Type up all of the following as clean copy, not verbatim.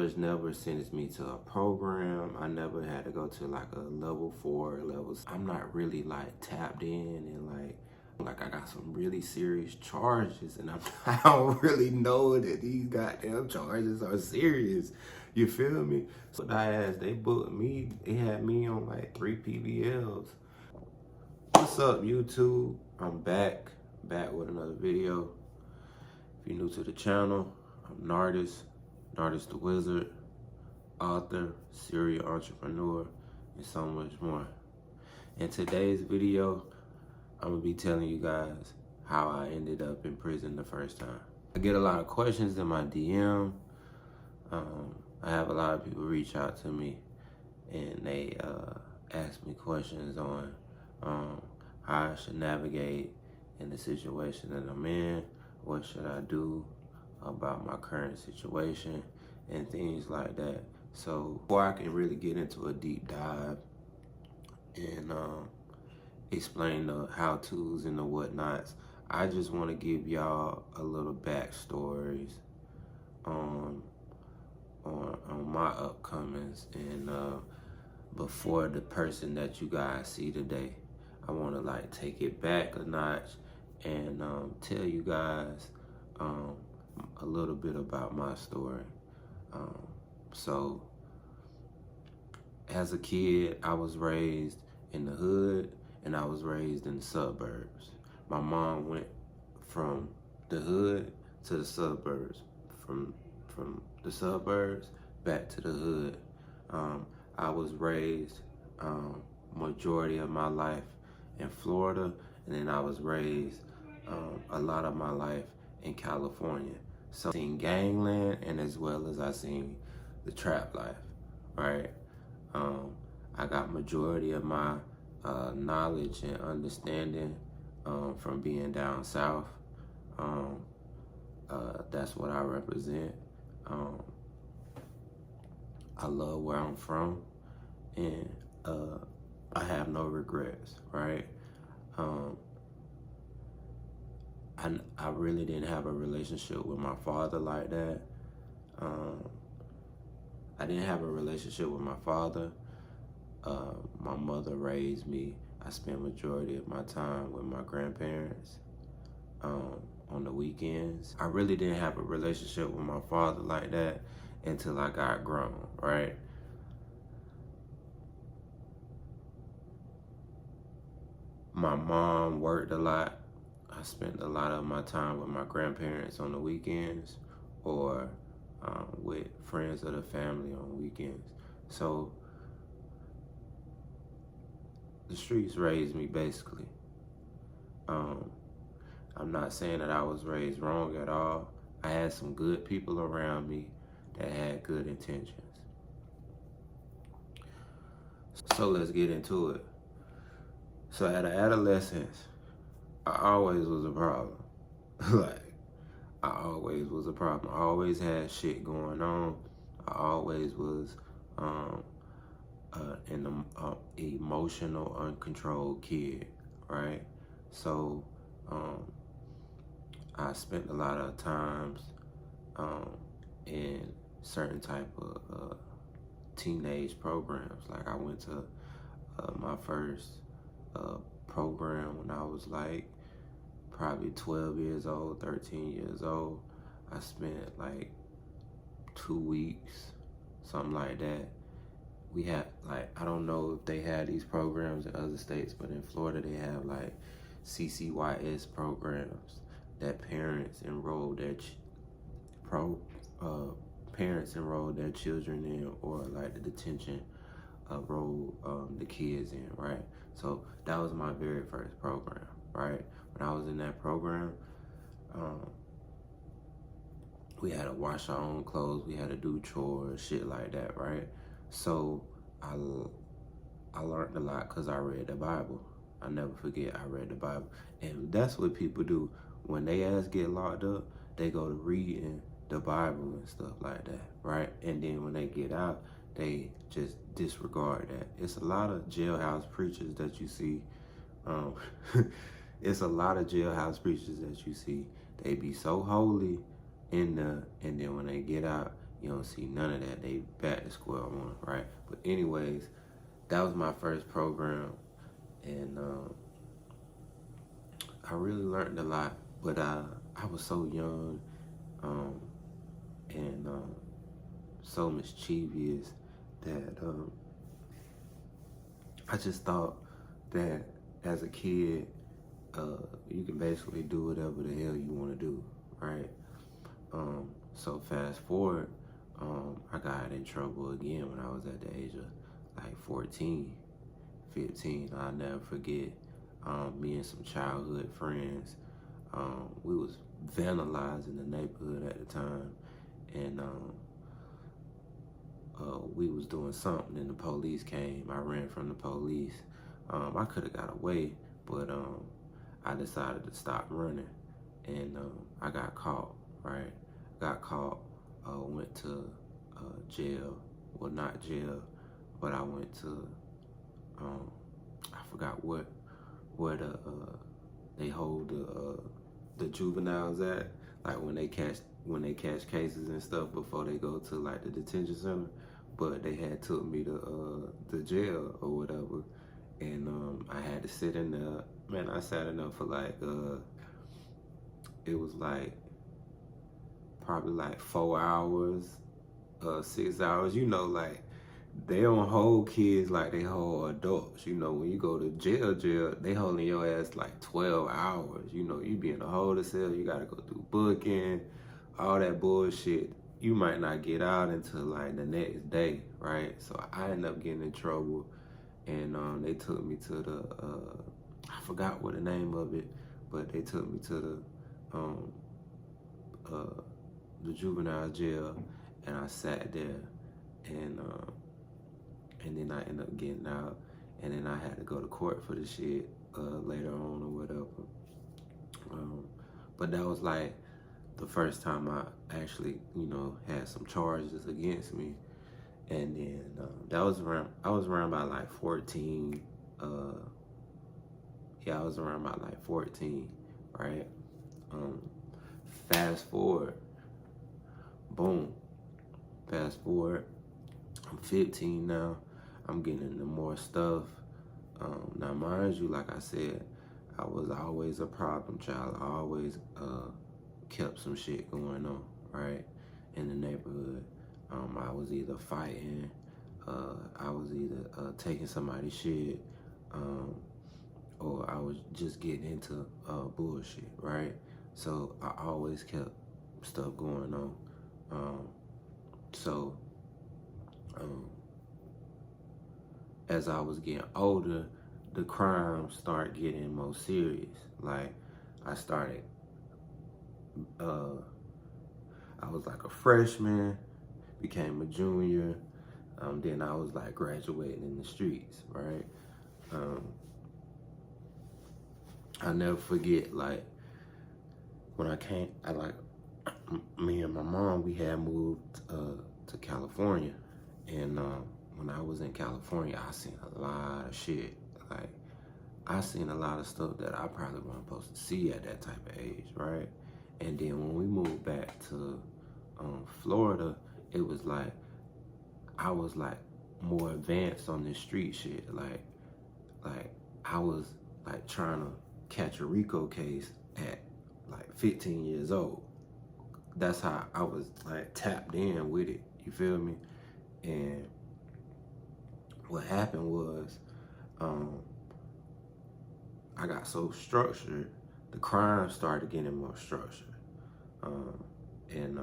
Judge never sentenced me to a program. I never had to go to like a level 4 levels. I'm not really like tapped in and like I got some really serious charges, and I don't really know that these goddamn charges are serious. You feel me? So I asked, they booked me. They had me on like 3 PBLs. What's up, YouTube? I'm back with another video. If you're new to the channel, I'm Nardis the Wizard, author, serial entrepreneur, and so much more. In today's video, I'm gonna be telling you guys how I ended up in prison the first time. I get a lot of questions in my DM. I have a lot of people reach out to me and they ask me questions on how I should navigate in the situation that I'm in, what should I do about my current situation, and things like that. So before I can really get into a deep dive and explain the how-tos and the whatnots, I just want to give y'all a little backstories on my upcomings and before the person that you guys see today. I want to like take it back a notch and tell you guys a little bit about my story. So as a kid, I was raised in the hood and I was raised in the suburbs. My mom went from the hood to the suburbs, from the suburbs back to the hood. I was raised majority of my life in Florida, and then I was raised a lot of my life in California. So I seen gangland, and as well as I seen the trap life, right? I got majority of my knowledge and understanding from being down south. That's what I represent. I love where I'm from, and I have no regrets, right? I really didn't have a relationship with my father like that. I didn't have a relationship with my father. My mother raised me. I spent majority of my time with my grandparents on the weekends. I really didn't have a relationship with my father like that until I got grown, right? My mom worked a lot. I spent a lot of my time with my grandparents on the weekends or with friends of the family on weekends. So the streets raised me, basically. I'm not saying that I was raised wrong at all. I had some good people around me that had good intentions. So let's get into it. So at adolescence, I always was a problem. Like, I always was a problem. I always had shit going on. I always was an emotional, uncontrolled kid, right? So I spent a lot of times in certain type of teenage programs. Like I went to my first program when I was like probably 12 years old, 13 years old. I spent like 2 weeks, something like that. We had like, I don't know if they had these programs in other states, but in Florida they have like CCYS programs that parents enroll their parents enroll their children in, or like the detention enroll the kids in, right? So that was my very first program, right? When I was in that program, we had to wash our own clothes, we had to do chores, shit like that, right? So I learned a lot because I read the Bible. I never forget, I read the Bible. And that's what people do. When they ass get locked up, they go to reading the Bible and stuff like that, right? And then when they get out, they just disregard that. It's a lot of jailhouse preachers that you see. It's a lot of jailhouse preachers that you see. They be so holy in the, and then when they get out, You don't see none of that. They back to square one, right? But anyways, that was my first program, and I really learned a lot. But I was so young, um, and so mischievous that I just thought that as a kid, you can basically do whatever the hell you want to do, right? So fast forward, I got in trouble again when I was at the age of like 14, 15. I'll never forget me and some childhood friends. We was vandalizing the neighborhood at the time, and we was doing something, and the police came. I ran from the police. I could have got away, but I decided to stop running, and I got caught, right? Got caught, went to jail. Well, not jail, but I went to, I forgot where they hold the juveniles at, like when they catch cases and stuff before they go to like the detention center. But they had took me to the jail or whatever, and I had to sit in there. Man, I sat in there for like it was like probably like 4 hours, 6 hours. You know, like they don't hold kids like they hold adults. You know, when you go to jail, they holding your ass like 12 hours. You know, you be in a holding cell, you gotta go through booking, all that bullshit. You might not get out until like the next day, right? So I ended up getting in trouble, and they took me to the, I forgot what the name of it, but they took me to the juvenile jail, and I sat there, and then I ended up getting out, and then I had to go to court for the shit later on or whatever. But that was like the first time I actually, you know, had some charges against me, and then I was around by like 14. Yeah, I was around by like 14, right? Fast forward, boom. Fast forward, I'm 15 now. I'm getting into more stuff. Now, mind you, like I said, I was always a problem child. I always kept some shit going on, right, in the neighborhood. I was either fighting, I was either taking somebody's shit, or I was just getting into bullshit, right? So I always kept stuff going on. So as I was getting older, the crime started getting more serious. Like I started, I was like a freshman, became a junior, then I was like graduating in the streets, right? I never forget, like when me and my mom, we had moved to California, and when I was in California, I seen a lot of shit. Like I seen a lot of stuff that I probably wasn't supposed to see at that type of age, right? And then when we moved back to Florida, it was like I was like more advanced on this street shit. Like I was like trying to catch a RICO case at like 15 years old. That's how I was like tapped in with it. You feel me? And what happened was, I got so structured, the crime started getting more structured. And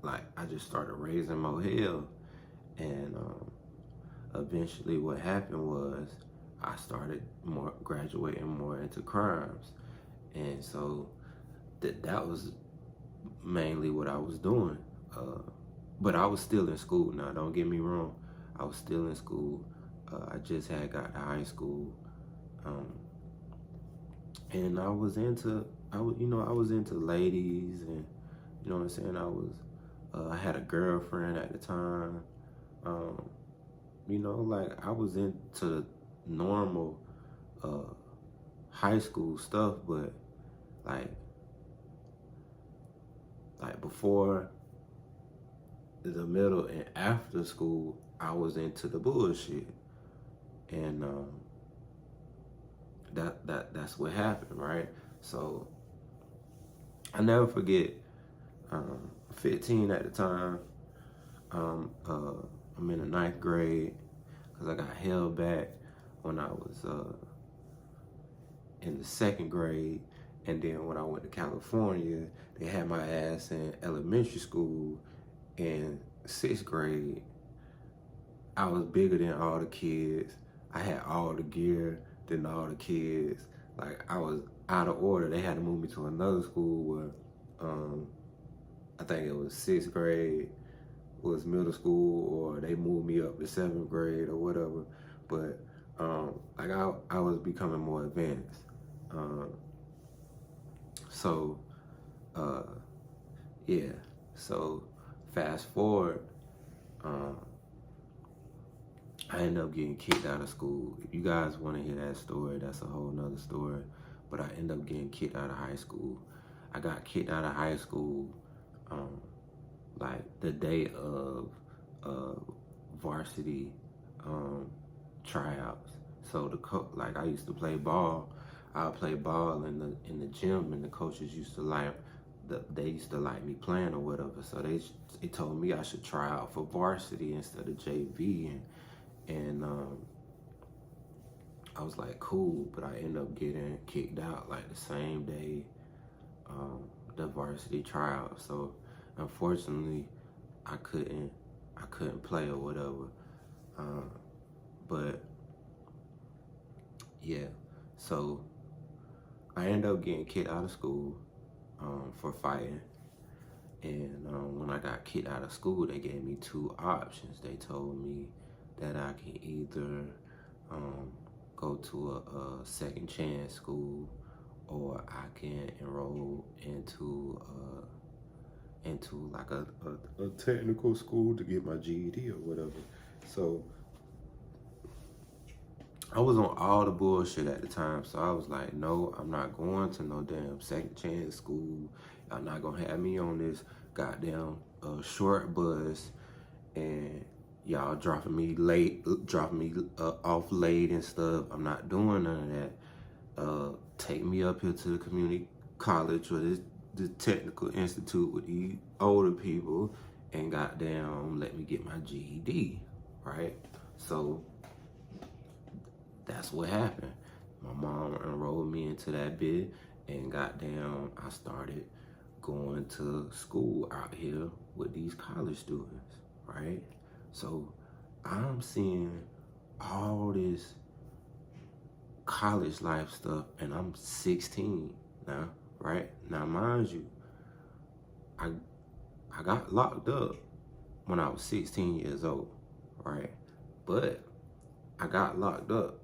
like I just started raising more hell, and eventually what happened was I started graduating more into crimes, and so that was mainly what I was doing. But I was still in school. Now, don't get me wrong, I was still in school. I just had got to high school, and I was into ladies, and you know what I'm saying. I had a girlfriend at the time. You know, like I was into normal high school stuff, but like before the middle and after school, I was into the bullshit, and that's what happened, right? So I never forget. 15 at the time. I'm in the ninth grade because I got held back when I was in the second grade, and then when I went to California, they had my ass in elementary school. In sixth grade, I was bigger than all the kids. I had all the gear than all the kids. Like, I was out of order. They had to move me to another school where I think it was sixth grade was middle school, or they moved me up to seventh grade or whatever. But like I was becoming more advanced. So yeah. So fast forward, I ended up getting kicked out of school. If you guys want to hear that story, that's a whole nother story. But I ended up getting kicked out of high school. I got kicked out of high school like the day of varsity tryouts. So like I used to play ball. I would play ball in the gym, and the coaches used to they used to like me playing or whatever. So they told me I should try out for varsity instead of JV, and I was like, cool, but I ended up getting kicked out like the same day the varsity tryout. So unfortunately, I couldn't play or whatever. But yeah, so I ended up getting kicked out of school for fighting. And when I got kicked out of school, they gave me two options. They told me that I can either go to a second chance school, or I can enroll into like a technical school to get my GED or whatever. So I was on all the bullshit at the time. So I was like, no, I'm not going to no damn second chance school. Y'all not gonna have me on this goddamn short bus, and y'all dropping me off late and stuff. I'm not doing none of that. Take me up here to the community college or this technical institute with these older people, and goddamn let me get my GED, right? So that's what happened. My mom enrolled me into that bid, and goddamn I started going to school out here with these college students, right? So I'm seeing all this college life stuff, and I'm 16 now, right? Now, mind you, I got locked up when I was 16 years old, right? But I got locked up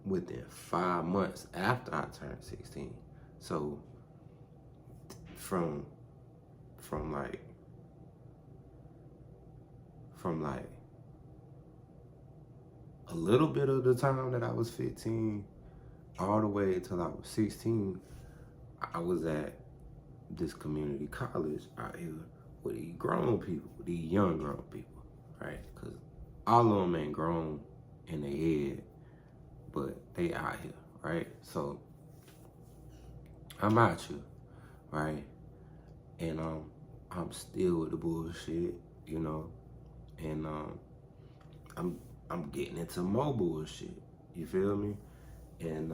within 5 months after I turned 16. So from like a little bit of the time that I was 15 all the way until I was 16, I was at this community college out here with these grown people, these young grown people, right? Because all of them ain't grown in their head, but they out here, right? So I'm out here, right? And I'm still with the bullshit, you know, and I'm getting into more bullshit, you feel me? And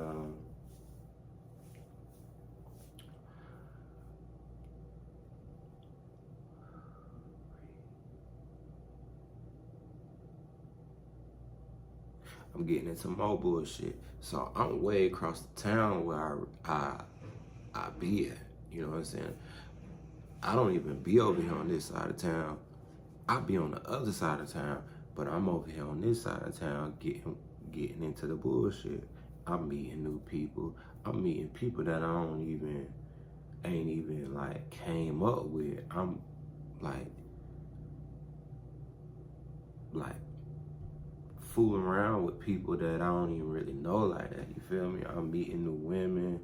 I'm getting into more bullshit. So I'm way across the town where I be at, you know what I'm saying? I don't even be over here on this side of town. I be on the other side of town, but I'm over here on this side of town getting into the bullshit. I'm meeting new people. I'm meeting people that I ain't even like came up with. I'm like fooling around with people that I don't even really know like that, you feel me? I'm meeting new women.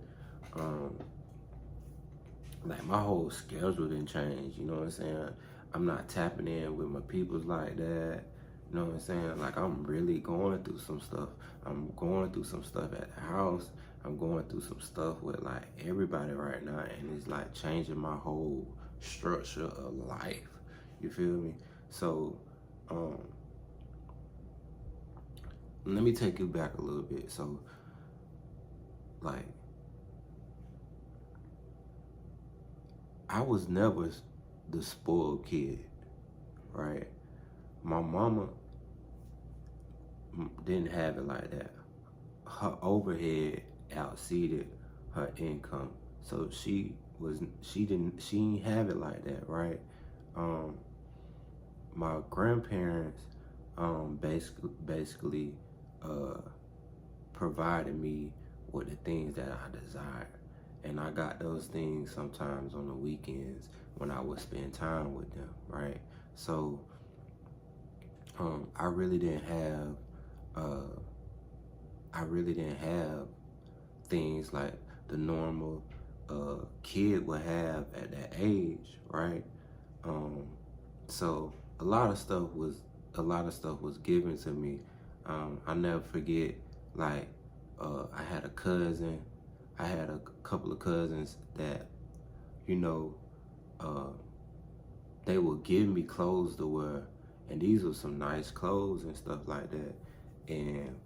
Like my whole schedule didn't change, you know what I'm saying? I'm not tapping in with my peoples like that. You know what I'm saying? Like, I'm really going through some stuff. I'm going through some stuff at the house. I'm going through some stuff with like everybody right now, and it's like changing my whole structure of life. You feel me? So, um, let me take you back a little bit. So, like, I was never the spoiled kid, right? My mama didn't have it like that. Her overhead outseated her income, so she didn't have it like that, right? Um, my grandparents basically uh, provided me with the things that I desired. And I got those things sometimes on the weekends when I would spend time with them, right? So I really didn't have things like the normal kid would have at that age, right? Um, so a lot of stuff was given to me. I never forget, like, I had a cousin, I had a couple of cousins that, you know, uh, they would give me clothes to wear, and these were some nice clothes and stuff like that. And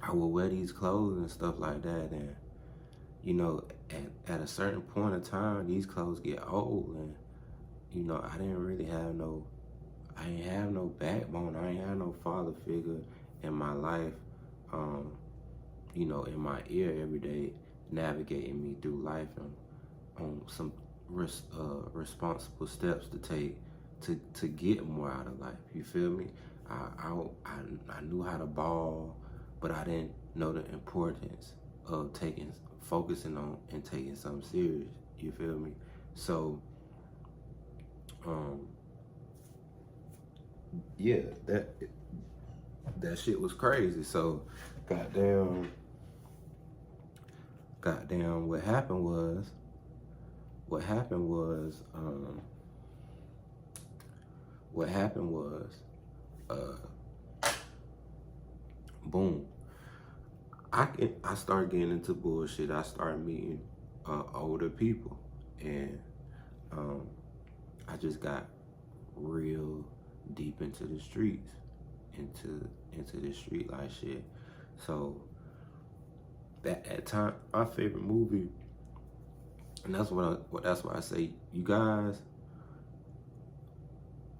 I would wear these clothes and stuff like that, and you know, at a certain point of time, these clothes get old, and you know, I ain't have no backbone. I ain't have no father figure in my life, you know, in my ear every day, navigating me through life and on some responsible steps to take to get more out of life. You feel me? I knew how to ball, but I didn't know the importance of focusing on and taking something serious. You feel me? So, yeah, that shit was crazy. So, goddamn, goddamn, what happened was, what happened was, boom. I started getting into bullshit. I started meeting older people, and um, I just got real deep into the streets, into the street life shit. So at time, my favorite movie, and that's why I say, you guys,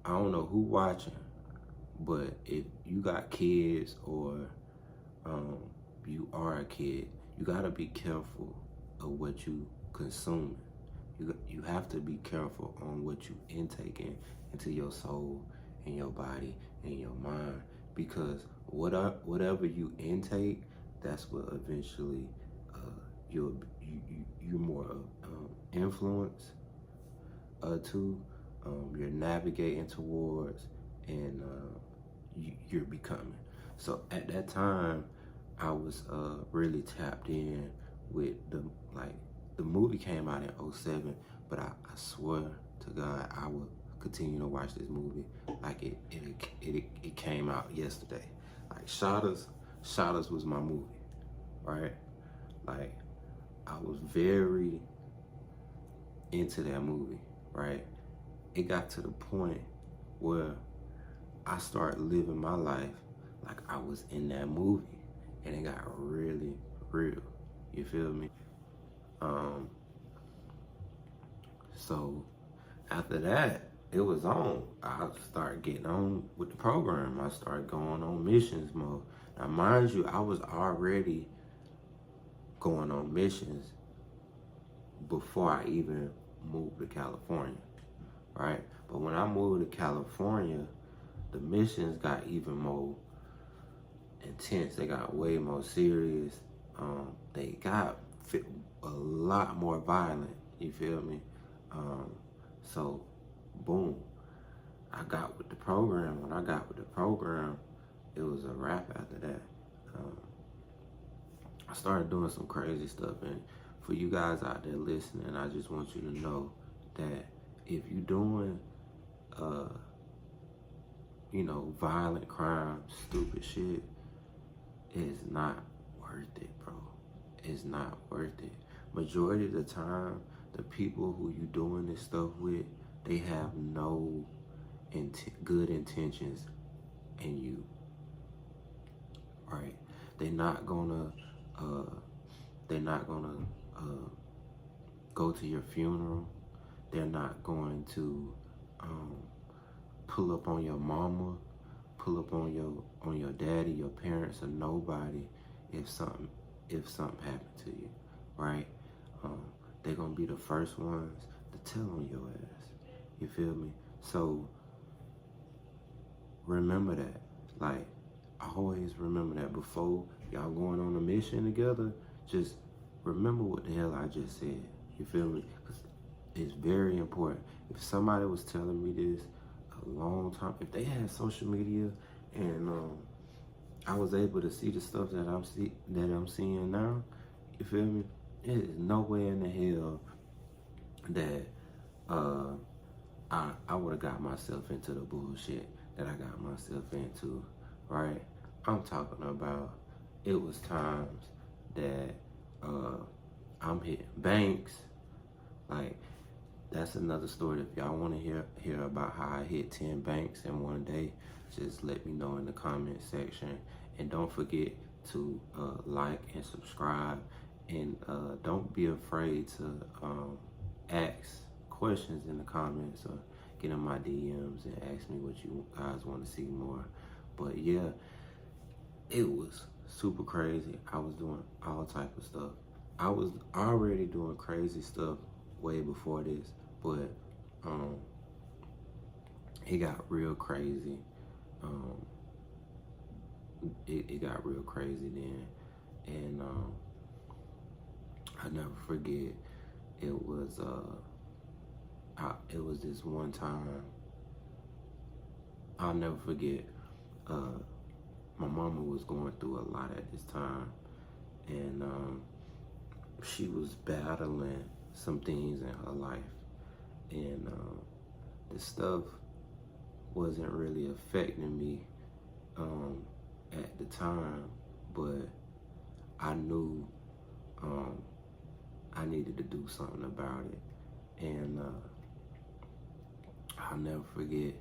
I don't know who watching, but if you got kids or you are a kid, you gotta be careful of what you consume. You have to be careful on what you intaking into your soul and your body and your mind, because whatever you intake, that's what eventually you're more influence to, you're navigating towards, and you're becoming. So at that time, I was really tapped in with the movie came out in '07, but I swear to God, I would continue to watch this movie like it came out yesterday. Like, Shotters was my movie, right? Like, I was very into that movie, right? It got to the point where I started living my life like I was in that movie, and it got really real. You feel me? So after that, it was on. I started getting on with the program. I started going on missions mode. Now, mind you, I was already going on missions before I even moved to California, right? But when I moved to California, the missions got even more intense. They got way more serious. They got a lot more violent. You feel me? So, boom, I got with the program. When I got with the program, it was a wrap after that. I started doing some crazy stuff, and for you guys out there listening, I just want you to know that if you're doing uh, violent crime, stupid shit, is not worth it, bro. It's not worth it. Majority of the time, the people who you doing this stuff with, they have no good intentions in you, right? They're not gonna, uh, they're not gonna go to your funeral. They're not going to um, pull up on your mama, pull up on your daddy, your parents, or nobody if something happened to you, right? Um, they're gonna be the first ones to tell on your ass. You feel me? So remember that. Like, always remember that before y'all going on a mission together. Just remember what the hell I just said. You feel me? Because it's very important. If somebody was telling me this a long time, if they had social media and I was able to see the stuff that I'm seeing now, you feel me? It is no way in the hell that I would have got myself into the bullshit that I got myself into, right? I'm talking about it was times that I'm hitting banks. Like, that's another story. If y'all want to hear about how I hit 10 banks in one day, just let me know in the comment section. And don't forget to like and subscribe. And don't be afraid to ask questions in the comments or get in my DMs and ask me what you guys want to see more. But yeah, it was super crazy. I was doing all type of stuff. I was already doing crazy stuff way before this, but it got real crazy. It got real crazy then, and I never forget. It was this one time. I'll never forget. My mama was going through a lot at this time, and she was battling some things in her life, and this stuff wasn't really affecting me at the time, but I knew I needed to do something about it. And I'll never forget,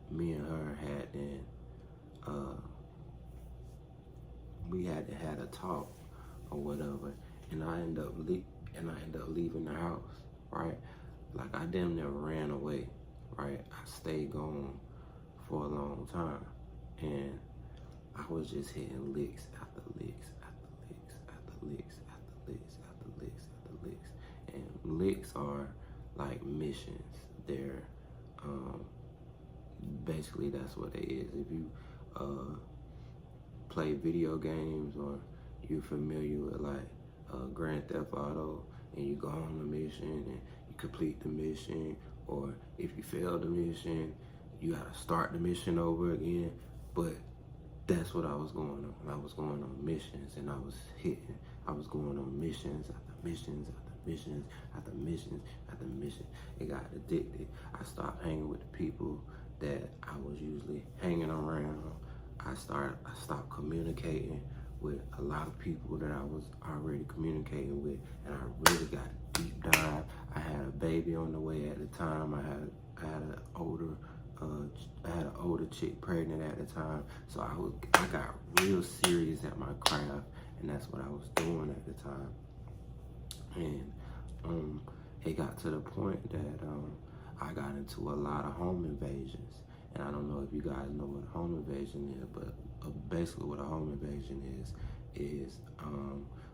me and her had then we had to have a talk or whatever, and I ended up leaving the house, right? Like, I damn near ran away, right? I stayed gone for a long time, and I was just hitting licks after licks after licks after licks after licks after licks after licks. And licks are like missions. They're basically that's what it is. If you play video games or you're familiar with like Grand Theft Auto, and you go on a mission and you complete the mission, or if you fail the mission, you gotta start the mission over again. But that's what I was going on. I was going on missions, and I was going on missions after missions after missions after missions after missions. It got addicted. I stopped hanging with the people that I was usually hanging around. I stopped communicating with a lot of people that I was already communicating with, and I really got deep dive. I had a baby on the way at the time. I had an older chick pregnant at the time, so I got real serious at my craft, and that's what I was doing at the time. And it got to the point that I got into a lot of home invasions. And I don't know if you guys know what a home invasion is, but basically what a home invasion is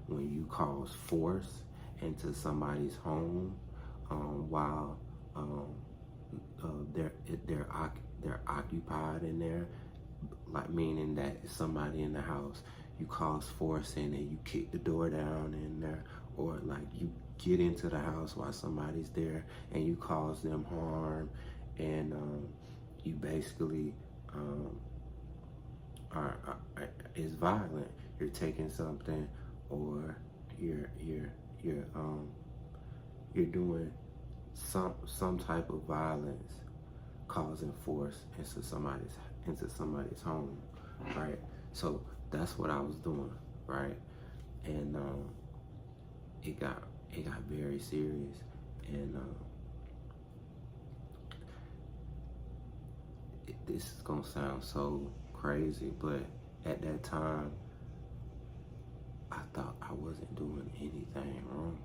when you cause force into somebody's home while they're occupied in there, like meaning that it's somebody in the house. You cause force in and you kick the door down in there, or like you get into the house while somebody's there and you cause them harm, and you basically is violent. You're taking something, or you're doing some type of violence causing force into somebody's home, right? So that's what I was doing, right? And it got very serious, and this is gonna sound so crazy, but at that time, I thought I wasn't doing anything wrong.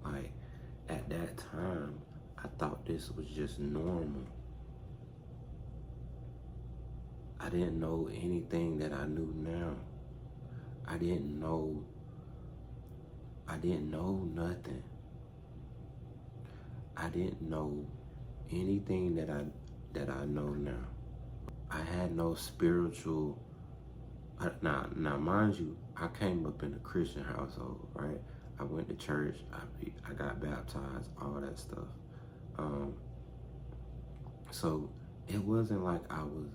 Like, at that time, I thought this was just normal. I didn't know anything that I knew now. I didn't know nothing. I didn't know anything that I know now. I had no spiritual. Now, mind you, I came up in a Christian household, right? I went to church. I got baptized, all that stuff. So it wasn't like I was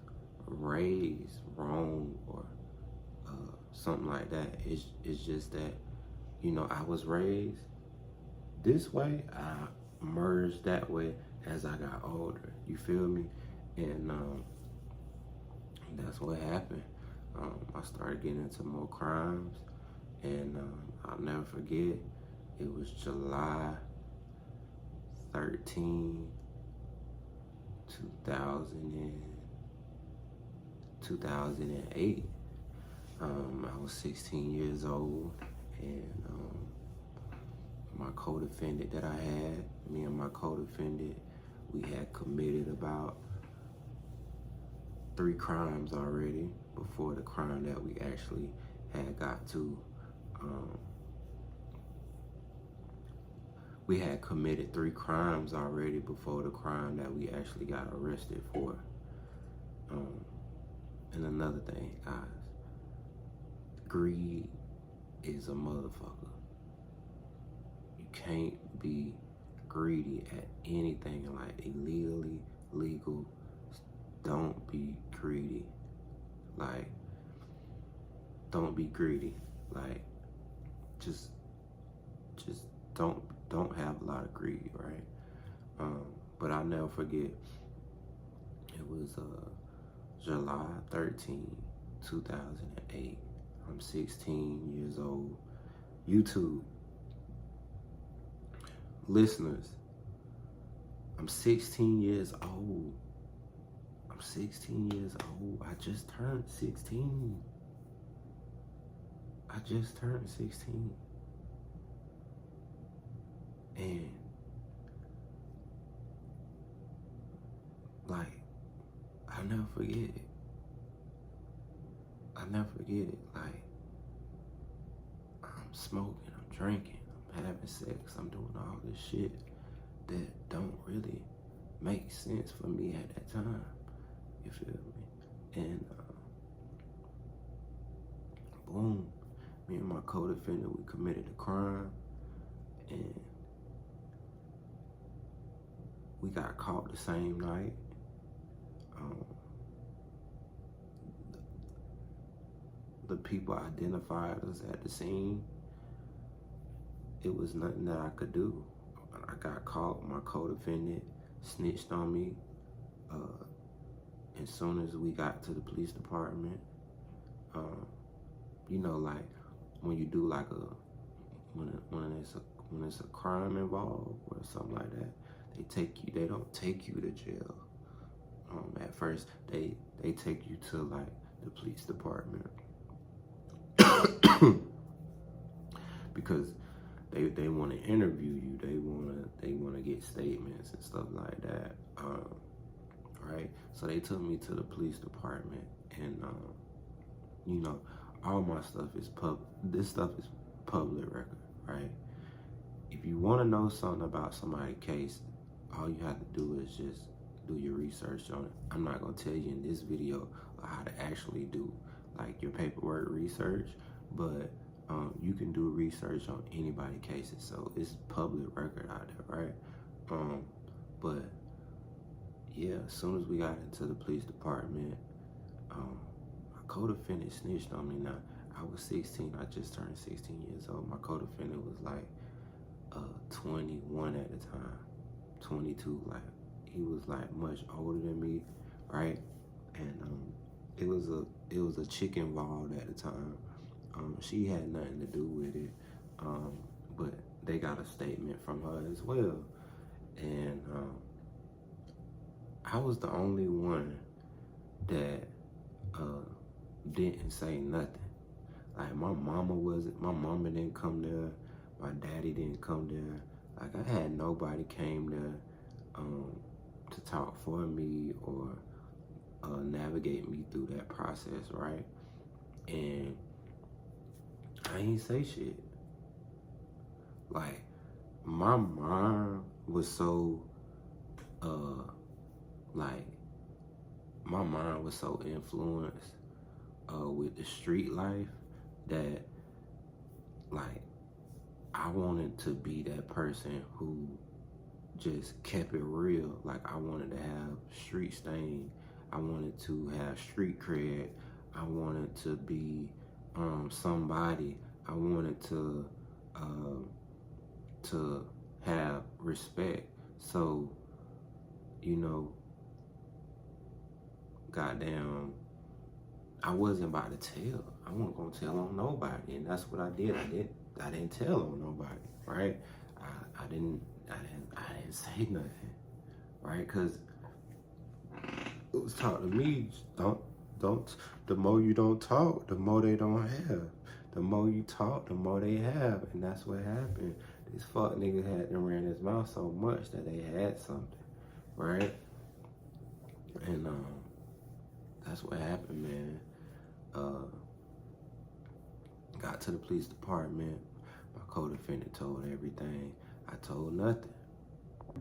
raised wrong or something like that. It's just that, I was raised this way. I merged that way as I got older. You feel me? And that's what happened. I started getting into more crimes, and I'll never forget. It was July 13, 2008. I was 16 years old, and my co-defendant that I had, me and my co-defendant, we had committed about 3 crimes already before the crime that we actually had got to. We had committed 3 crimes already before the crime that we actually got arrested for. And another thing, guys, greed is a motherfucker. You can't be greedy at anything, like illegally, legal. Don't be greedy. Like, don't be greedy. Like, just don't have a lot of greed, right? But I'll never forget. It was July 13, 2008. I'm 16 years old. YouTube listeners, I'm 16 years old. I'm 16 years old. I just turned 16. I just turned 16. And, like, I'll never forget it. I'll never forget it. Like, I'm smoking, I'm drinking, I'm having sex, I'm doing all this shit that don't really make sense for me at that time. You feel me? And boom, me and my co-defendant, we committed a crime, and we got caught the same night. The people identified us at the scene. It was nothing that I could do. I got caught. My co-defendant snitched on me. As soon as we got to the police department, like when you do like when it's a crime involved or something like that, they don't take you to jail. At first, they take you to like the police department because they want to interview you. They want to get statements and stuff like that. Right? So they took me to the police department, and all my stuff is this stuff is public record, right? If you want to know something about somebody's case, all you have to do is just do your research on it. I'm not gonna tell you in this video how to actually do like your paperwork research, but you can do research on anybody's cases, so it's public record out there, right? But yeah, as soon as we got into the police department, my co-defendant snitched on me. Now, I was 16, I just turned 16 years old. My co-defendant was like, 21 at the time, 22. Like, he was like much older than me, right? And it was a chick involved at the time. She had nothing to do with it, but they got a statement from her as well. And I was the only one that didn't say nothing. Like, my mama didn't come there, my daddy didn't come there. Like, I had nobody came there to talk for me or navigate me through that process, right? And I ain't say shit. Like, my mind was so influenced with the street life that, like, I wanted to be that person who just kept it real. Like, I wanted to have street stain. I wanted to have street cred. I wanted to be somebody. I wanted to have respect. So, you know, goddamn, I wasn't about to tell. I wasn't gonna tell on nobody, and that's what I did. I didn't tell on nobody, right? I didn't say nothing, right? Cause it was taught to me, don't. The more you don't talk, the more they don't have. The more you talk, the more they have, and that's what happened. This fuck nigga had to ran his mouth so much that they had something, right? And that's what happened, man. Got to the police department. My co-defendant told everything. I told nothing.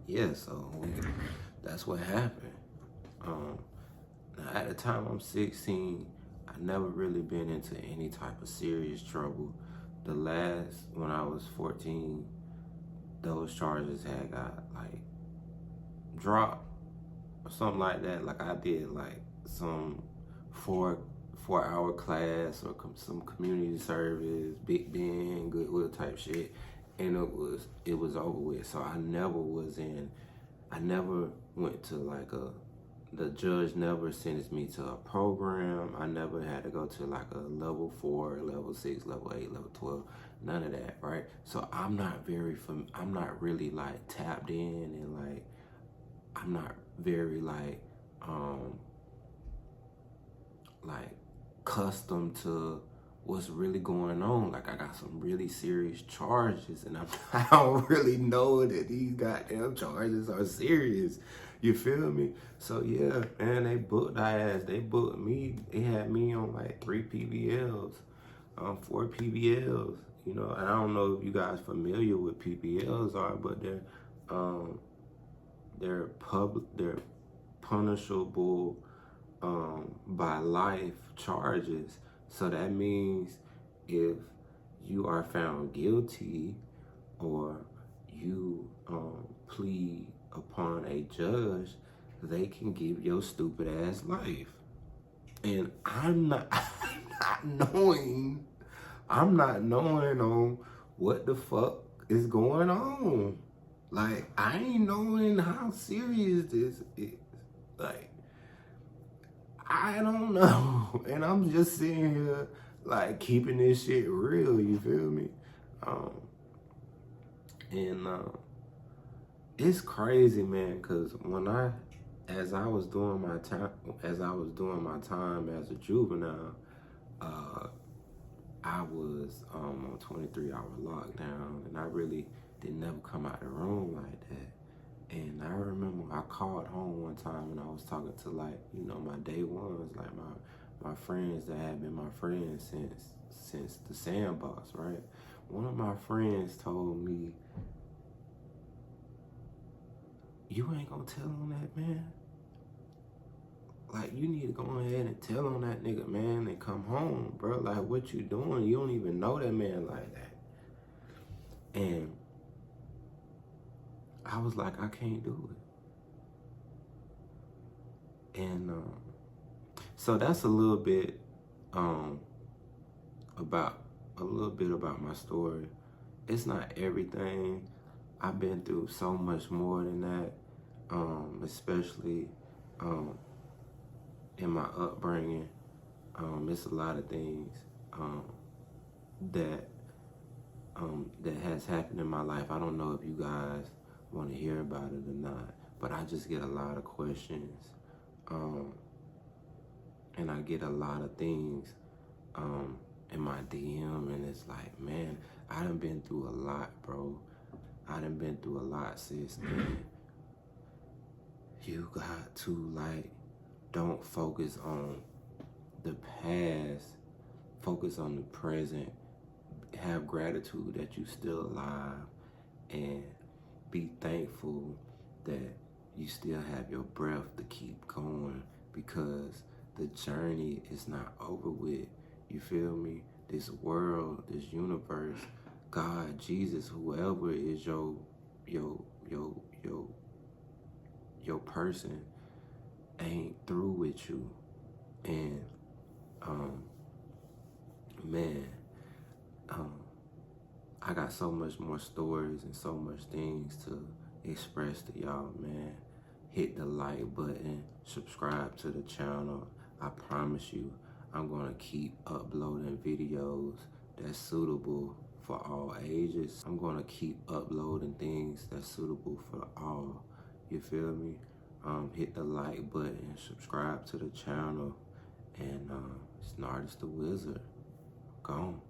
Yeah, so that's what happened. Now, at the time I'm 16, I never really been into any type of serious trouble. The last, when I was 14, those charges had got like dropped or something like that. Like, I did like some four-hour class or some community service, Big Ben, Goodwill type shit, and it was over with. So I never went to like the judge never sentenced me to a program. I never had to go to like a level 4, level 6, level 8, level 12, none of that, right? So I'm not really like tapped in, and like, I'm not very like accustomed to what's really going on. Like, I got some really serious charges, and I don't really know that these goddamn charges are serious. You feel me? So yeah, man, they booked our ass. They booked me. They had me on like 3 PBLs, 4 PBLs. You know, and I don't know if you guys familiar with PBLs are, but they're punishable by life charges. So that means if you are found guilty or you plead upon a judge, they can give your stupid ass life. And I'm not knowing on what the fuck is going on. Like, I ain't knowing how serious this is. Like, I don't know. And I'm just sitting here, like, keeping this shit real, you feel me? It's crazy, man, because as I was doing my time as a juvenile, I was on 23-hour lockdown, and I really didn't ever come out the room like that. And I remember I called home one time, and I was talking to, like, you know, my day ones, like my friends that had been my friends since the sandbox, right? One of my friends told me, "You ain't gonna tell on that man? Like, you need to go ahead and tell on that nigga, man, and come home, bro. Like, what you doing? You don't even know that man like that." And I was like, I can't do it. And so that's a little bit about my story. It's not everything. I've been through so much more than that, especially in my upbringing. It's a lot of things um, that that has happened in my life. I don't know if you guys want to hear about it or not, but I just get a lot of questions, um, and I get a lot of things in my DM, and it's like, man, I done been through a lot, bro. I done been through a lot, sis, and you got to, like, don't focus on the past, focus on the present, have gratitude that you still alive, and be thankful that you still have your breath to keep going, because the journey is not over with. You feel me? This world, this universe, God, Jesus, whoever is your your your your person ain't through with you. And um man, um I got so much more stories and so much things to express to y'all, man. Hit the like button, subscribe to the channel. I promise you, I'm gonna keep uploading videos that's suitable for all ages. I'm gonna keep uploading things that's suitable for all. You feel me? Hit the like button, subscribe to the channel, and it's Nardis the Wizard. Gone.